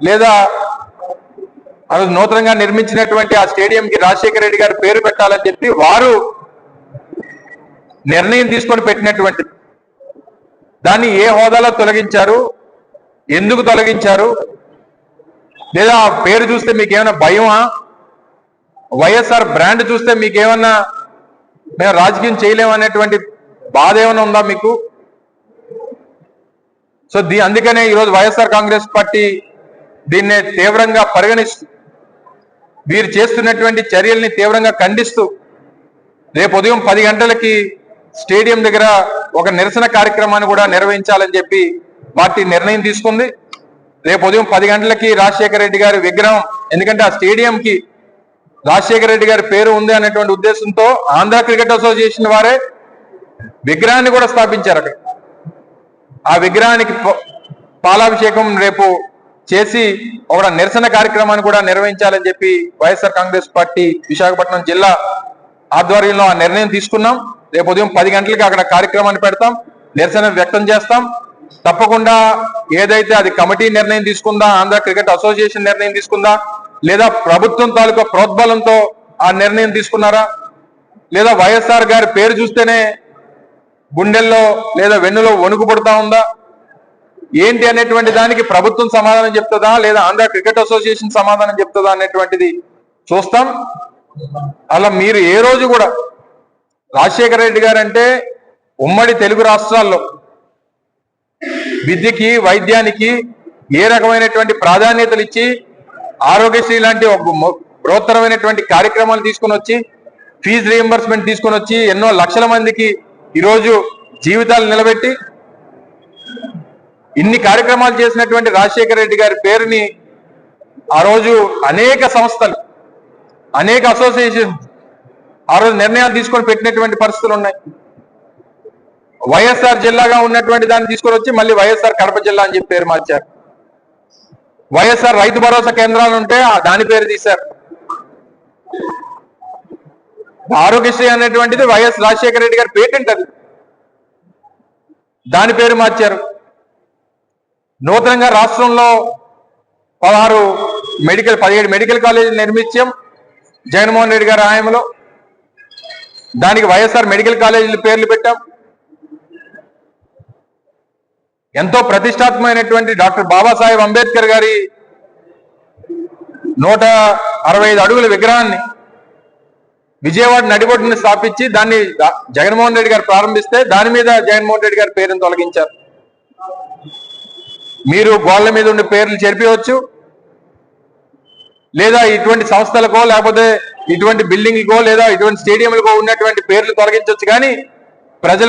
లేదా నూతనంగా నిర్మించినటువంటి ఆ స్టేడియంకి రాజశేఖర రెడ్డి గారి పేరు పెట్టాలని చెప్పి వారు నిర్ణయం తీసుకొని పెట్టినటువంటి దాన్ని ఏ హోదాలో తొలగించారు, ఎందుకు తొలగించారు, లేదా ఆ పేరు చూస్తే మీకేమైనా భయమా, వైఎస్ఆర్ బ్రాండ్ చూస్తే మీకేమన్నా మేము రాజకీయం చేయలేమనేటువంటి బాధ ఏమైనా ఉందా మీకు? సో అందుకనే ఈరోజు వైఎస్ఆర్ కాంగ్రెస్ పార్టీ దీన్నే తీవ్రంగా పరిగణిస్తూ వీరు చేస్తున్నటువంటి చర్యల్ని తీవ్రంగా ఖండిస్తూ రేపు ఉదయం 10 గంటలకి స్టేడియం దగ్గర ఒక నిరసన కార్యక్రమాన్ని కూడా నిర్వహించాలని చెప్పి పార్టీ నిర్ణయం తీసుకుంది. రేపు ఉదయం 10 గంటలకి రాజశేఖర రెడ్డి గారి విగ్రహం, ఎందుకంటే ఆ స్టేడియంకి రాజశేఖర రెడ్డి గారి పేరు ఉంది అనేటువంటి ఉద్దేశంతో ఆంధ్ర క్రికెట్ అసోసియేషన్ వారే విగ్రహాన్ని కూడా స్థాపించారు. అక్కడ ఆ విగ్రహానికి పాలాభిషేకం రేపు చేసి ఒక నిరసన కార్యక్రమాన్ని కూడా నిర్వహించాలని చెప్పి వైఎస్ఆర్ కాంగ్రెస్ పార్టీ విశాఖపట్నం జిల్లా ఆధ్వర్యంలో ఆ నిర్ణయం తీసుకున్నాం. రేపు ఉదయం 10 గంటలకి అక్కడ కార్యక్రమాన్ని పెడతాం, నిరసన వ్యక్తం చేస్తాం. తప్పకుండా ఏదైతే అది కమిటీ నిర్ణయం తీసుకుందా, ఆంధ్ర క్రికెట్ అసోసియేషన్ నిర్ణయం తీసుకుందా, లేదా ప్రభుత్వం తాలూకా ప్రోద్బలంతో ఆ నిర్ణయం తీసుకున్నారా, లేదా వైఎస్ఆర్ గారి పేరు చూస్తేనే గుండెల్లో లేదా వెన్నులో వణుకు పడుతా ఉందా, ఏంటి అనేటువంటి దానికి ప్రభుత్వం సమాధానం చెప్తుందా, లేదా ఆంధ్ర క్రికెట్ అసోసియేషన్ సమాధానం చెప్తుందా అనేటువంటిది చూస్తాం. అలా మీరు ఏ రోజు కూడా రాజశేఖర రెడ్డి గారు అంటే ఉమ్మడి తెలుగు రాష్ట్రాల్లో విద్యకి, వైద్యానికి ఏ రకమైనటువంటి ప్రాధాన్యతలు ఇచ్చి ఆరోగ్యశ్రీ లాంటి ఒక బృహత్తరమైనటువంటి కార్యక్రమాలు తీసుకుని వచ్చి ఫీజు రీఎంబర్స్మెంట్ తీసుకుని వచ్చి ఎన్నో లక్షల మందికి ఈరోజు జీవితాలు నిలబెట్టి ఇన్ని కార్యక్రమాలు చేసినటువంటి రాజశేఖర రెడ్డి గారి పేరుని ఆ రోజు అనేక సంస్థలు, అనేక అసోసియేషన్ ఆ రోజు నిర్ణయాలు తీసుకొని పెట్టినటువంటి పరిస్థితులు ఉన్నాయి. వైఎస్ఆర్ జిల్లాగా ఉన్నటువంటి దాన్ని తీసుకొని వచ్చి మళ్ళీ వైఎస్ఆర్ కడప జిల్లా అని చెప్పి పేరు మార్చారు. వైఎస్ఆర్ రైతు భరోసా కేంద్రాలు ఉంటే దాని పేరు తీశారు. ఆరోగ్యశ్రీ అనేటువంటిది వైఎస్ రాజశేఖర రెడ్డి గారి పేటెంట్, అది దాని పేరు మార్చారు. నూతనంగా రాష్ట్రంలో 17 మెడికల్ కాలేజీలు నిర్మించాం జగన్మోహన్ రెడ్డి గారి హయాంలో. దానికి వైఎస్ఆర్ మెడికల్ కాలేజీల పేర్లు పెట్టాం. ఎంతో ప్రతిష్టాత్మకమైనటువంటి డాక్టర్ బాబాసాహెబ్ అంబేద్కర్ గారి 165 అడుగుల విగ్రహాన్ని విజయవాడ నడిబొడ్డుని స్థాపించి దాన్ని జగన్మోహన్ రెడ్డి గారు ప్రారంభిస్తే దాని మీద జగన్మోహన్ రెడ్డి గారి పేరును తొలగించారు. మీరు గోళ్ల మీద ఉండే పేర్లు చెరిపివచ్చు, లేదా ఇటువంటి సంస్థలకో లేకపోతే ఇటువంటి బిల్డింగ్కో లేదా ఇటువంటి స్టేడియంలకో ఉన్నటువంటి పేర్లు తొలగించవచ్చు, కానీ ప్రజలు